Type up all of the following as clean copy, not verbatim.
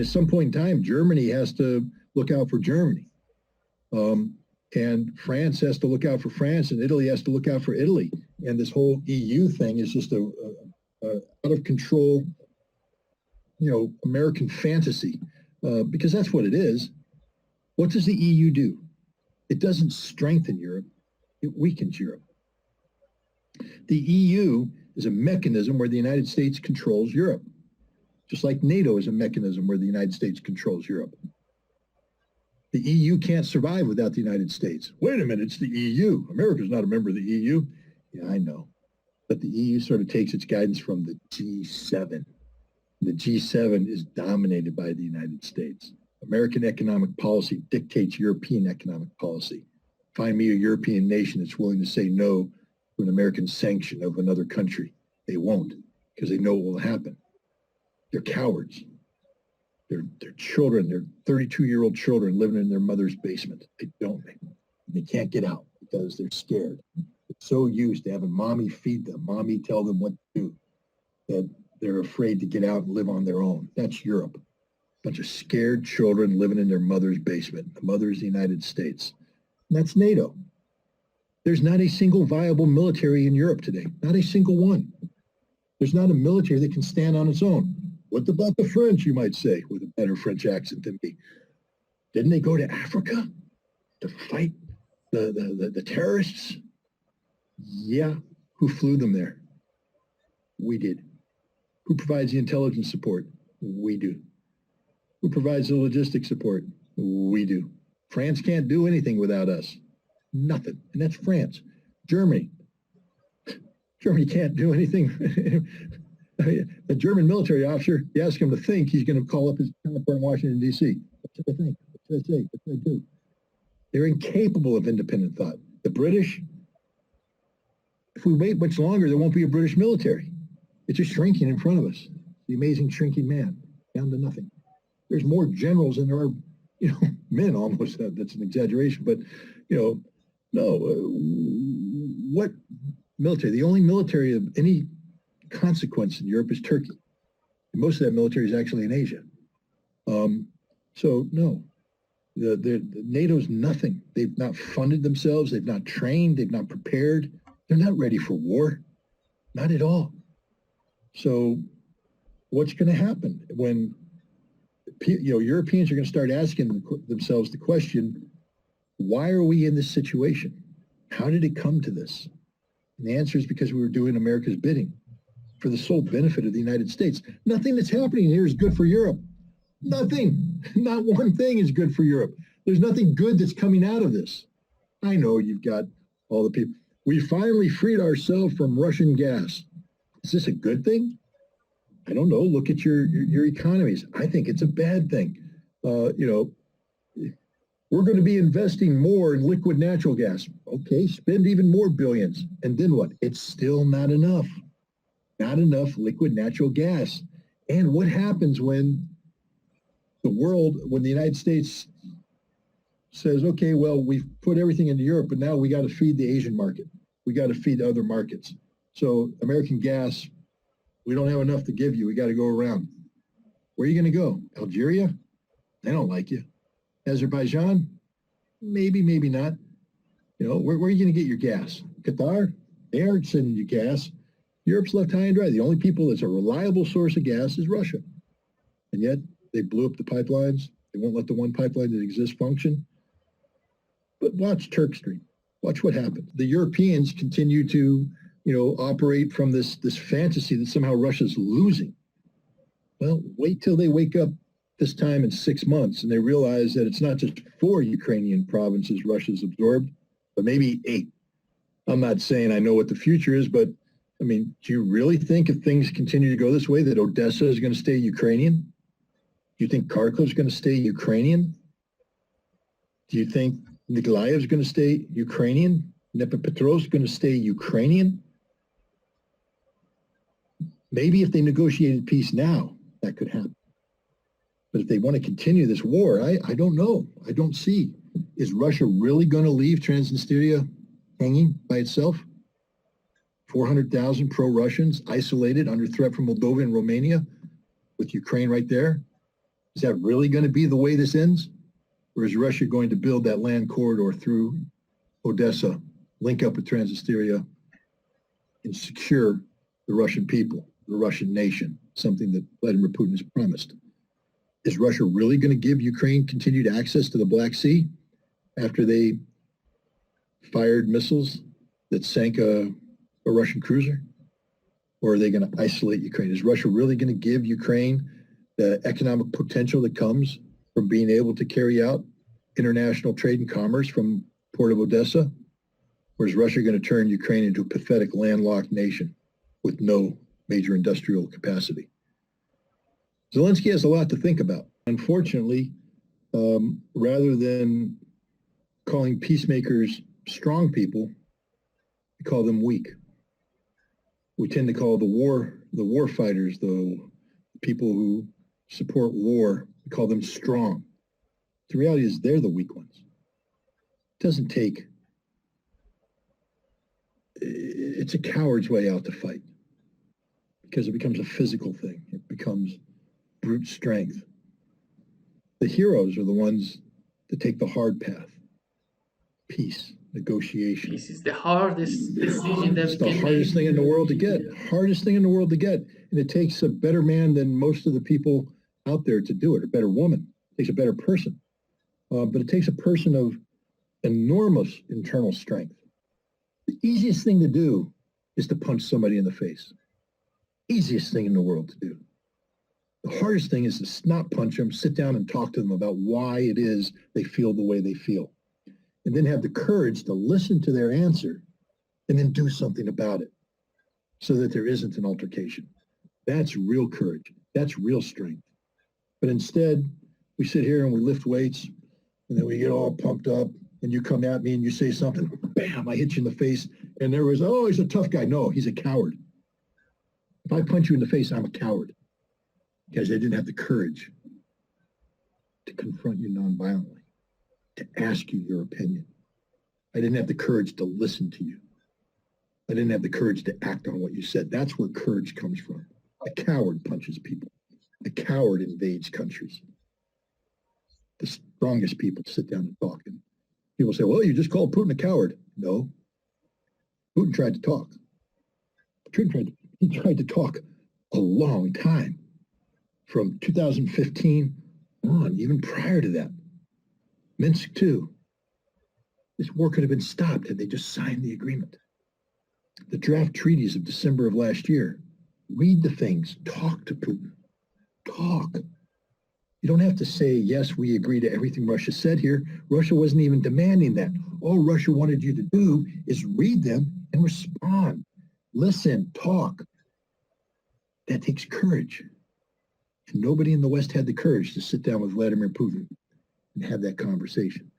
at some point in time, Germany has to look out for Germany. And France has to look out for France, and Italy has to look out for Italy. And this whole EU thing is just a out of control, American fantasy, because that's what it is. What does the EU do? It doesn't strengthen Europe. It weakens Europe. The EU is a mechanism where the United States controls Europe, just like NATO is a mechanism where the United States controls Europe. The EU can't survive without the United States. Wait a minute, it's the EU. America's not a member of the EU. Yeah, I know. But the EU sort of takes its guidance from the G7. The G7 is dominated by the United States. American economic policy dictates European economic policy. Find me a European nation that's willing to say no to an American sanction of another country. They won't, because they know what will happen. They're cowards. They're children. They're 32-year-old children living in their mother's basement. They can't get out because they're scared. They're so used to having mommy feed them, mommy tell them what to do, that they're afraid to get out and live on their own. That's Europe. A bunch of scared children living in their mother's basement. The mother is the United States. And that's NATO. There's not a single viable military in Europe today. Not a single one. There's not a military that can stand on its own. What about the French, you might say, with a better French accent than me? Didn't they go to Africa to fight the terrorists? Yeah. Who flew them there? We did. Who provides the intelligence support? We do. Who provides the logistics support? We do. France can't do anything without us. Nothing. And that's France. Germany. Germany can't do anything. A German military officer, you ask him to think, he's going to call up his counterpart in Washington, D.C. What should I think? What should I say? What should I do? They're incapable of independent thought. The British, if we wait much longer, there won't be a British military. It's just shrinking in front of us. The amazing shrinking man, down to nothing. There's more generals than there are, men almost. That's an exaggeration, but, no. What military? The only military of any consequence in Europe is Turkey. And most of that military is actually in Asia. So no, the NATO's nothing. They've not funded themselves. They've not trained. They've not prepared. They're not ready for war. Not at all. So what's going to happen when Europeans are going to start asking themselves the question, why are we in this situation? How did it come to this? And the answer is because we were doing America's bidding for the sole benefit of the United States. Nothing that's happening here is good for Europe. Nothing. Not one thing is good for Europe. There's nothing good that's coming out of this. I know you've got all the people. We finally freed ourselves from Russian gas. Is this a good thing? I don't know. Look at your economies. I think it's a bad thing. We're going to be investing more in liquid natural gas. Okay, spend even more billions. And then what? It's still not enough. Not enough liquid natural gas. And what happens when the United States says, okay, well, we've put everything into Europe, but now we got to feed the Asian market. We got to feed other markets. So American gas, we don't have enough to give you. We got to go around. Where are you going to go? Algeria? They don't like you. Azerbaijan? Maybe, maybe not. Where are you going to get your gas? Qatar? They aren't sending you gas. Europe's left high and dry. The only people that's a reliable source of gas is Russia. And yet they blew up the pipelines. They won't let the one pipeline that exists function. But watch Turk Stream. Watch what happens. The Europeans continue to, operate from this fantasy that somehow Russia's losing. Well, wait till they wake up this time in 6 months and they realize that it's not just 4 Ukrainian provinces Russia's absorbed, but maybe 8. I'm not saying I know what the future is, but do you really think if things continue to go this way that Odessa is going to stay Ukrainian? Do you think Kharkov is going to stay Ukrainian? Do you think Nikolaev is going to stay Ukrainian? Dnipropetrovsk is going to stay Ukrainian? Maybe if they negotiated peace now, that could happen. But if they want to continue this war, I don't know. I don't see. Is Russia really going to leave Transnistria hanging by itself? 400,000 pro-Russians isolated under threat from Moldova and Romania with Ukraine right there. Is that really going to be the way this ends? Or is Russia going to build that land corridor through Odessa, link up with Transnistria, and secure the Russian people, the Russian nation, something that Vladimir Putin has promised? Is Russia really going to give Ukraine continued access to the Black Sea after they fired missiles that sank a Russian cruiser? Or are they going to isolate Ukraine? Is Russia really going to give Ukraine the economic potential that comes from being able to carry out international trade and commerce from Port of Odessa? Or is Russia going to turn Ukraine into a pathetic landlocked nation with no major industrial capacity? Zelensky has a lot to think about. Unfortunately, rather than calling peacemakers strong people, we call them weak. We tend to call the war fighters, the people who support war, we call them strong. The reality is they're the weak ones. It doesn't take, it's a coward's way out to fight because it becomes a physical thing. It becomes brute strength. The heroes are the ones that take the hard path. Peace, negotiation. This is the hardest decision that it's the hardest thing in the world to get. Hardest thing in the world to get. And it takes a better man than most of the people out there to do it, a better woman. It takes a better person. But it takes a person of enormous internal strength. The easiest thing to do is to punch somebody in the face. Easiest thing in the world to do. The hardest thing is to not punch them, sit down and talk to them about why it is they feel the way they feel. And then have the courage to listen to their answer and then do something about it so that there isn't an altercation. That's real courage. That's real strength. But instead, we sit here and we lift weights and then we get all pumped up and you come at me and you say something, bam, I hit you in the face. And there was, oh, he's a tough guy. No, he's a coward. If I punch you in the face, I'm a coward because I didn't have the courage to confront you nonviolently, to ask you your opinion. I didn't have the courage to listen to you. I didn't have the courage to act on what you said. That's where courage comes from. A coward punches people. A coward invades countries. The strongest people sit down and talk. And people say, well, you just called Putin a coward. No. Putin tried to talk. He tried to talk a long time. From 2015 on, even prior to that. Minsk II. This war could have been stopped had they just signed the agreement. The draft treaties of December of last year. Read the things. Talk to Putin. Talk. You don't have to say, yes, we agree to everything Russia said here. Russia wasn't even demanding that. All Russia wanted you to do is read them and respond. Listen, talk. That takes courage. And nobody in the West had the courage to sit down with Vladimir Putin and have that conversation.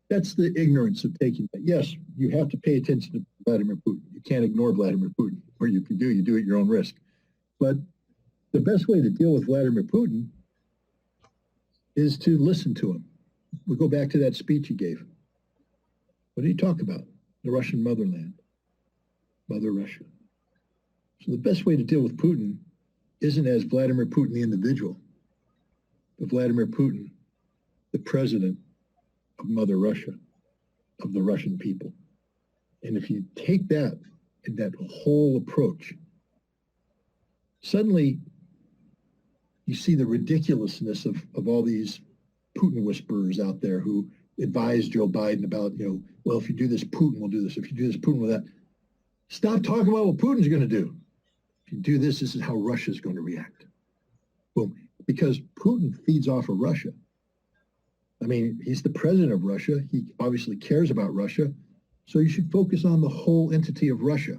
That's the ignorance of taking that. Yes, you have to pay attention to Vladimir Putin. You can't ignore Vladimir Putin. Or you do at your own risk. But the best way to deal with Vladimir Putin is to listen to him. We go back to that speech he gave. What did he talk about? The Russian motherland, Mother Russia. So the best way to deal with Putin isn't as Vladimir Putin the individual, but Vladimir Putin, the president of Mother Russia, of the Russian people. And if you take that and that whole approach, suddenly you see the ridiculousness of all these Putin whisperers out there who advise Joe Biden about, well, if you do this, Putin will do this. If you do this, Putin will that. Stop talking about what Putin's going to do. If you do this, this is how Russia's going to react. Boom. Because Putin feeds off of Russia. I mean, he's the president of Russia. He obviously cares about Russia. So you should focus on the whole entity of Russia.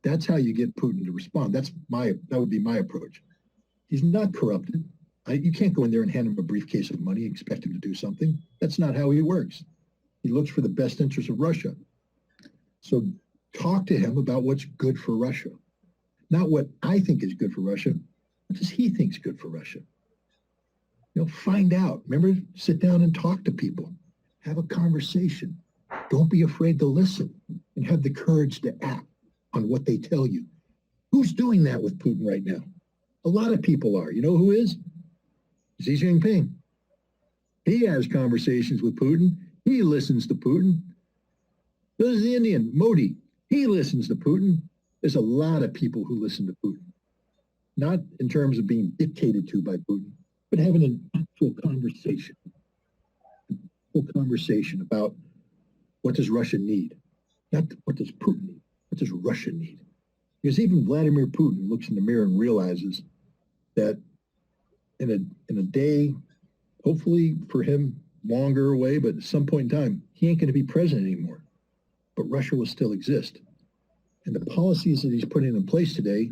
That's how you get Putin to respond. That would be my approach. He's not corrupted. You can't go in there and hand him a briefcase of money and expect him to do something. That's not how he works. He looks for the best interests of Russia. So talk to him about what's good for Russia. Not what I think is good for Russia. What does he think is good for Russia? Find out. Remember, sit down and talk to people. Have a conversation. Don't be afraid to listen and have the courage to act on what they tell you. Who's doing that with Putin right now? A lot of people are. You know who is? Xi Jinping. He has conversations with Putin. He listens to Putin. This is the Indian, Modi. He listens to Putin. There's a lot of people who listen to Putin. Not in terms of being dictated to by Putin, but having an actual conversation. Full conversation about what does Russia need? Not what does Putin need? What does Russia need? Because even Vladimir Putin looks in the mirror and realizes that in a day, hopefully for him longer away, but at some point in time, he ain't going to be president anymore. But Russia will still exist. And the policies that he's putting in place today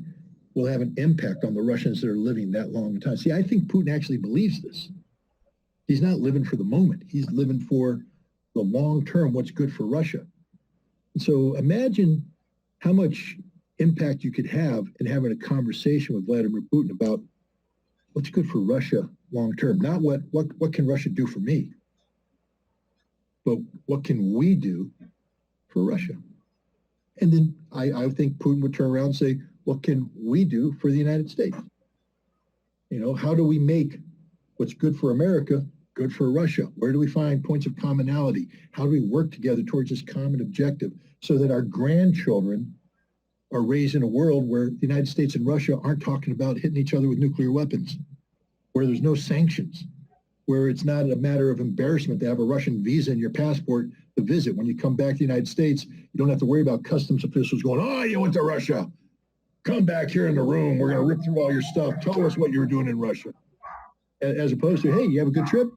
will have an impact on the Russians that are living that long time. See, I think Putin actually believes this. He's not living for the moment. He's living for the long term, what's good for Russia. And so imagine how much impact you could have in having a conversation with Vladimir Putin about what's good for Russia long term. Not what can Russia do for me, but what can we do for Russia? And then I think Putin would turn around and say, what can we do for the United States? You know, how do we make what's good for America good for Russia? Where do we find points of commonality? How do we work together towards this common objective so that our grandchildren are raised in a world where the United States and Russia aren't talking about hitting each other with nuclear weapons, where there's no sanctions, where it's not a matter of embarrassment to have a Russian visa in your passport to visit. When you come back to the United States, you don't have to worry about customs officials going, oh, you went to Russia. Come back here in the room. We're going to rip through all your stuff. Tell us what you were doing in Russia. As opposed to, hey, you have a good trip?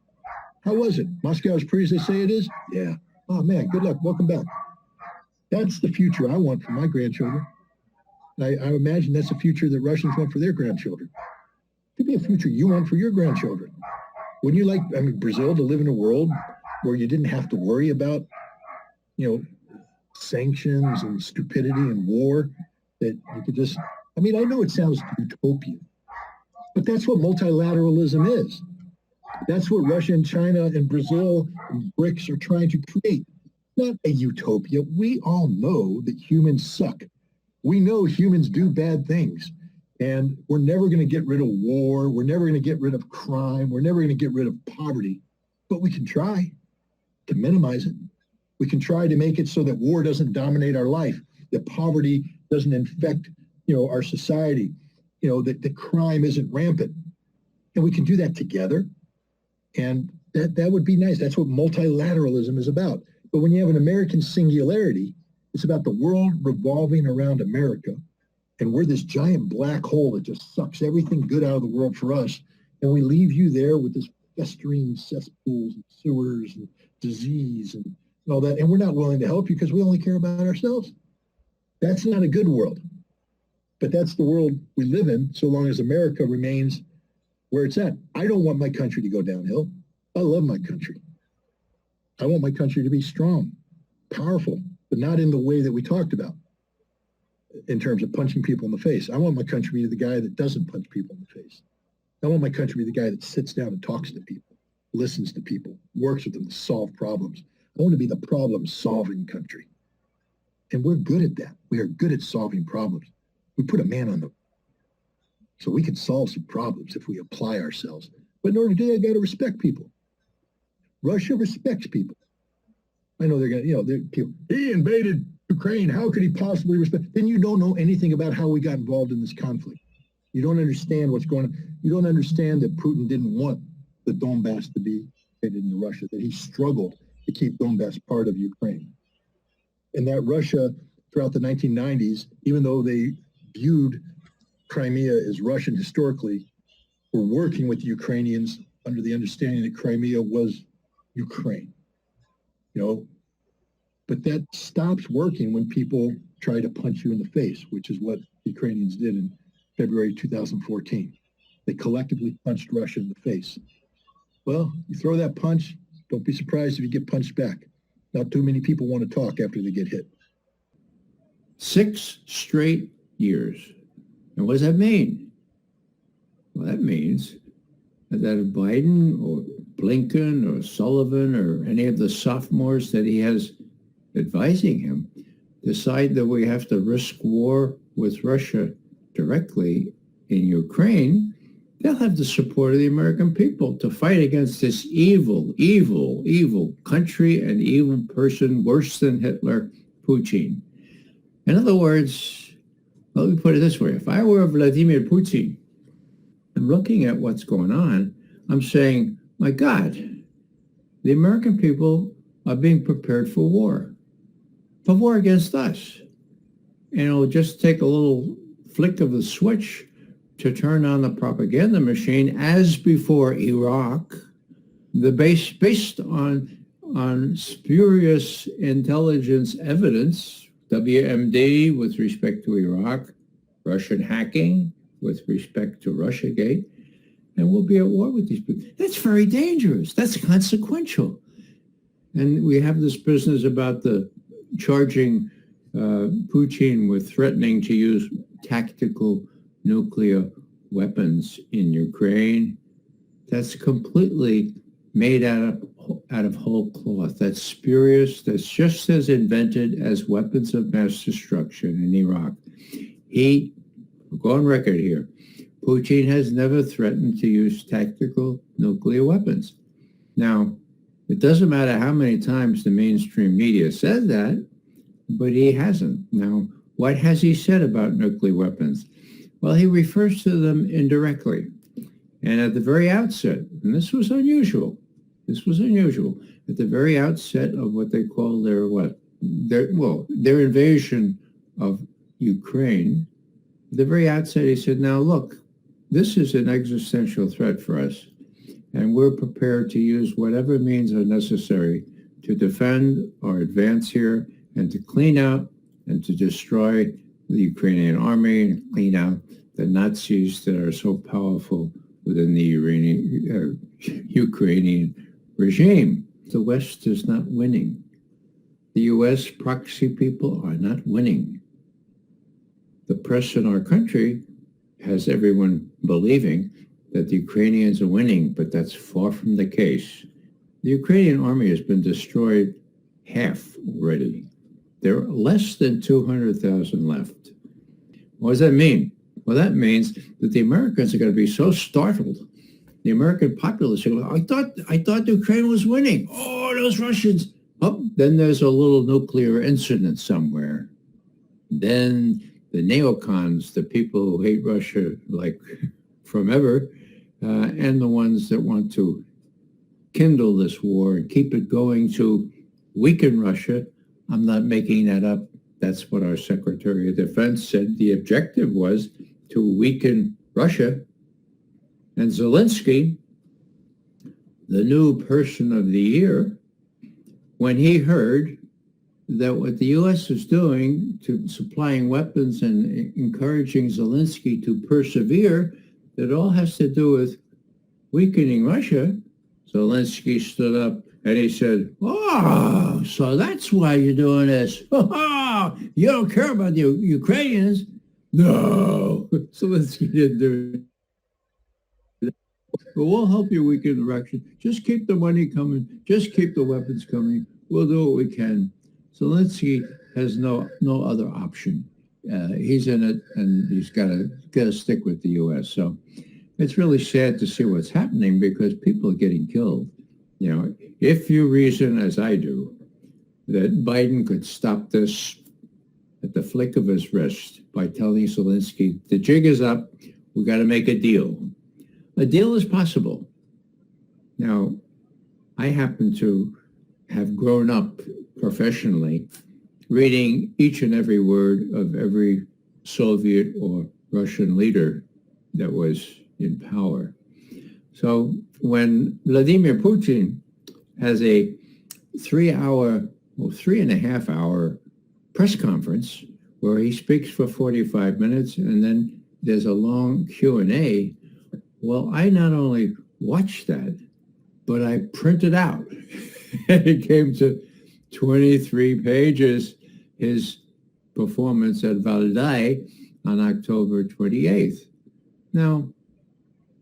How was it? Moscow as pretty as they say it is? Yeah. Oh, man, good luck. Welcome back. That's the future I want for my grandchildren. And I imagine that's the future that Russians want for their grandchildren. It could be a future you want for your grandchildren. Wouldn't you like, Brazil to live in a world where you didn't have to worry about, sanctions and stupidity and war, that you could just, I know it sounds utopian, but that's what multilateralism is. That's what Russia and China and Brazil and BRICS are trying to create. Not a utopia. We all know that humans suck. We know humans do bad things. And we're never going to get rid of war. We're never going to get rid of crime. We're never going to get rid of poverty. But we can try to minimize it. We can try to make it so that war doesn't dominate our life, that poverty doesn't infect, our society, that crime isn't rampant. And we can do that together. And that would be nice. That's what multilateralism is about. But when you have an American singularity, it's about the world revolving around America. And we're this giant black hole that just sucks everything good out of the world for us. And we leave you there with this festering cesspools and sewers and disease and all that. And we're not willing to help you because we only care about ourselves. That's not a good world. But that's the world we live in so long as America remains where it's at. I don't want my country to go downhill. I love my country. I want my country to be strong, powerful, but not in the way that we talked about in terms of punching people in the face. I want my country to be the guy that doesn't punch people in the face. I want my country to be the guy that sits down and talks to people, listens to people, works with them to solve problems. I want to be the problem-solving country. And we're good at that. We are good at solving problems. We put a man on them so we can solve some problems if we apply ourselves. But in order to do that, you got to respect people. Russia respects people. I know they're going to, people, he invaded Ukraine. How could he possibly respect? Then you don't know anything about how we got involved in this conflict. You don't understand what's going on. You don't understand that Putin didn't want the Donbass to be invaded into Russia, that he struggled to keep Donbass part of Ukraine. And that Russia, throughout the 1990s, even though they viewed Crimea as Russian historically, were working with the Ukrainians under the understanding that Crimea was Ukraine. But that stops working when people try to punch you in the face, which is what the Ukrainians did in February 2014. They collectively punched Russia in the face. Well, you throw that punch, don't be surprised if you get punched back. Not too many people want to talk after they get hit. 6 straight years. And what does that mean? Well, that means that if Biden or Blinken or Sullivan or any of the sophomores that he has advising him decide that we have to risk war with Russia directly in Ukraine, they'll have the support of the American people to fight against this evil, evil, evil country and evil person worse than Hitler, Putin. In other words, let me put it this way. If I were Vladimir Putin, I'm looking at what's going on, I'm saying, my God, the American people are being prepared for war against us. And it'll just take a little flick of the switch to turn on the propaganda machine as before Iraq, based on spurious intelligence evidence, WMD with respect to Iraq, Russian hacking with respect to Russiagate, and we'll be at war with these people. That's very dangerous. That's consequential. And we have this business about the charging Putin with threatening to use tactical nuclear weapons in Ukraine. That's completely made out of whole cloth. That's spurious. That's just as invented as weapons of mass destruction in Iraq. We'll go on record here, Putin has never threatened to use tactical nuclear weapons. Now, it doesn't matter how many times the mainstream media says that, but he hasn't. Now, what has he said about nuclear weapons? Well, he refers to them indirectly. And at the very outset, and this was unusual, at the very outset of what they call their invasion of Ukraine, at the very outset, he said, now look, this is an existential threat for us, and we're prepared to use whatever means are necessary to defend our advance here and to clean out and to destroy the Ukrainian army and clean out the Nazis that are so powerful within the Ukrainian regime. The West is not winning. The U.S. proxy people are not winning. The press in our country has everyone believing that the Ukrainians are winning, but that's far from the case. The Ukrainian army has been destroyed half already. There are less than 200,000 left. What does that mean? Well, that means that the Americans are going to be so startled. The American populace are going, I thought Ukraine was winning. Oh, those Russians. Oh, then there's a little nuclear incident somewhere. Then the neocons, the people who hate Russia like from ever, and the ones that want to kindle this war and keep it going to weaken Russia. I'm not making that up. That's what our Secretary of Defense said. The objective was to weaken Russia. And Zelensky, the new person of the year, when he heard that what the U.S. is doing to supplying weapons and encouraging Zelensky to persevere, that all has to do with weakening Russia, Zelensky stood up and he said, oh, so that's why you're doing this. Oh, you don't care about the Ukrainians? No. Zelensky didn't do it. But we'll help you weaken Russia. Just keep the money coming. Just keep the weapons coming. We'll do what we can. Zelensky has no other option. He's in it, and he's got to stick with the U.S. So it's really sad to see what's happening because people are getting killed. You know, if you reason, as I do, that Biden could stop this at the flick of his wrist by telling Zelensky, the jig is up, we got to make a deal. A deal is possible. Now, I happen to have grown up professionally reading each and every word of every Soviet or Russian leader that was in power. So when Vladimir Putin has a 3.5 hour press conference where he speaks for 45 minutes and then there's a long Q&A, well, I not only watched that, but I printed out. It came to 23 pages, his performance at Valdai on October 28th. Now,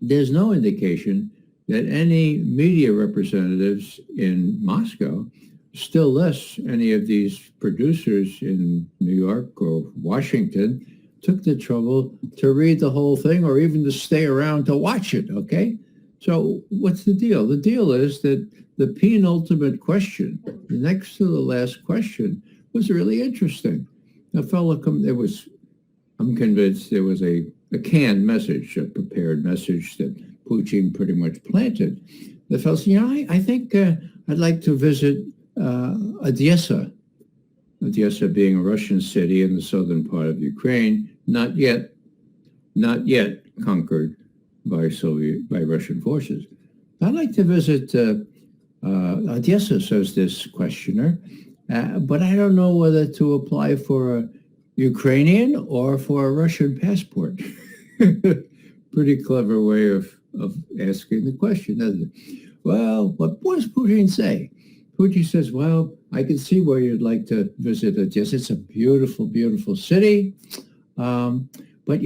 there's no indication that any media representatives in Moscow, still less any of these producers in New York or Washington, took the trouble to read the whole thing or even to stay around to watch it, okay? So what's the deal? The deal is that the penultimate question, next to the last question, was really interesting. A fellow, I'm convinced there was a canned message, a prepared message that Putin pretty much planted. The fellow said, I think I'd like to visit Odessa. Odessa being a Russian city in the southern part of Ukraine, not yet conquered by Russian forces. I'd like to visit Odessa, says this questioner, but I don't know whether to apply for a Ukrainian or for a Russian passport. Pretty clever way of asking the question, isn't it? Well, what does Putin say? Putin says, well, I can see where you'd like to visit Odessa. It's a beautiful, beautiful city. But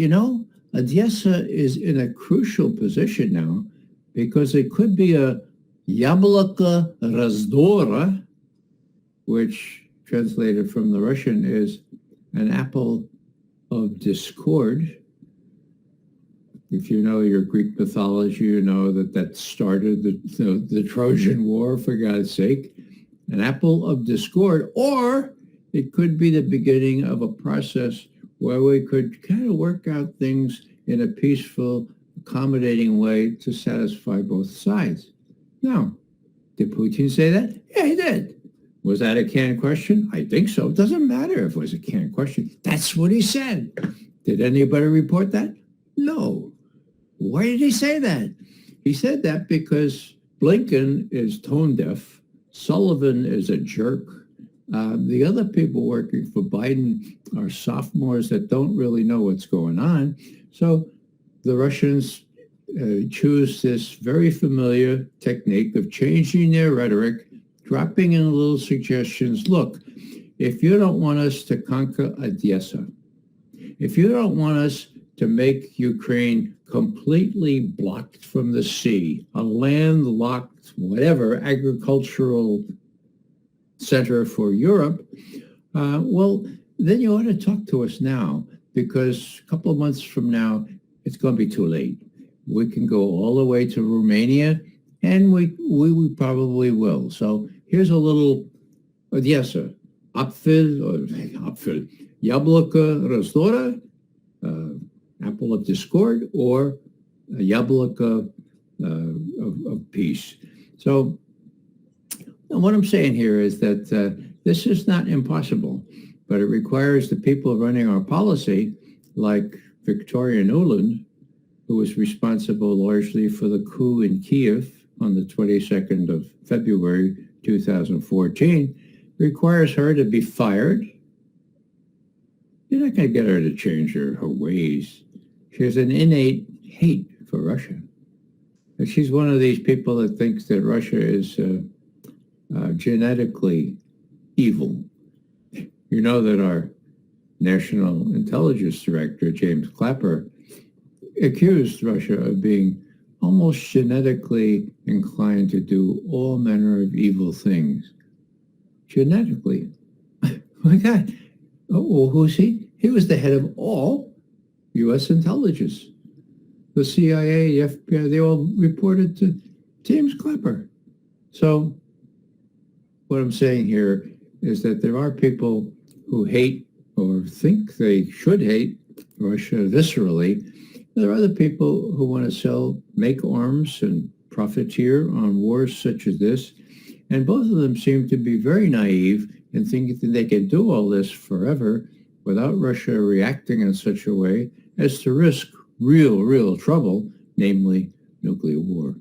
Odessa is in a crucial position now because it could be a Яблоко раздора, which translated from the Russian is an apple of discord. If you know your Greek mythology, you know that started the Trojan War, for God's sake. An apple of discord, or it could be the beginning of a process where we could kind of work out things in a peaceful, accommodating way to satisfy both sides. Now, did Putin say that? Yeah, he did. Was that a canned question? I think so. It doesn't matter if it was a canned question. That's what he said. Did anybody report that? No. Why did he say that? He said that because Blinken is tone deaf. Sullivan is a jerk. The other people working for Biden are sophomores that don't really know what's going on. So the Russians choose this very familiar technique of changing their rhetoric, dropping in little suggestions. Look, if you don't want us to conquer Odessa, if you don't want us to make Ukraine completely blocked from the sea, a landlocked, whatever, agricultural center for Europe, well, then you ought to talk to us now, because a couple of months from now, it's going to be too late. We can go all the way to Romania, and we probably will. So here's a little Odessa, Apfel, Яблоко раздора, apple of discord, or Яблоко of peace. So what I'm saying here is that this is not impossible, but it requires the people running our policy, like Victoria Nuland, who was responsible largely for the coup in Kiev on the 22nd of February 2014, requires her to be fired. You're not going to get her to change her ways. She has an innate hate for Russia. And she's one of these people that thinks that Russia is genetically evil. You know that our National Intelligence Director, James Clapper, accused Russia of being almost genetically inclined to do all manner of evil things. Genetically. My God. Oh, well, who's he? He was the head of all U.S. intelligence. The CIA, the FBI, they all reported to James Clapper. So what I'm saying here is that there are people who hate or think they should hate Russia viscerally. There are other people who want to make arms and profiteer on wars such as this. And both of them seem to be very naive and thinking that they can do all this forever without Russia reacting in such a way as to risk real trouble, namely nuclear war.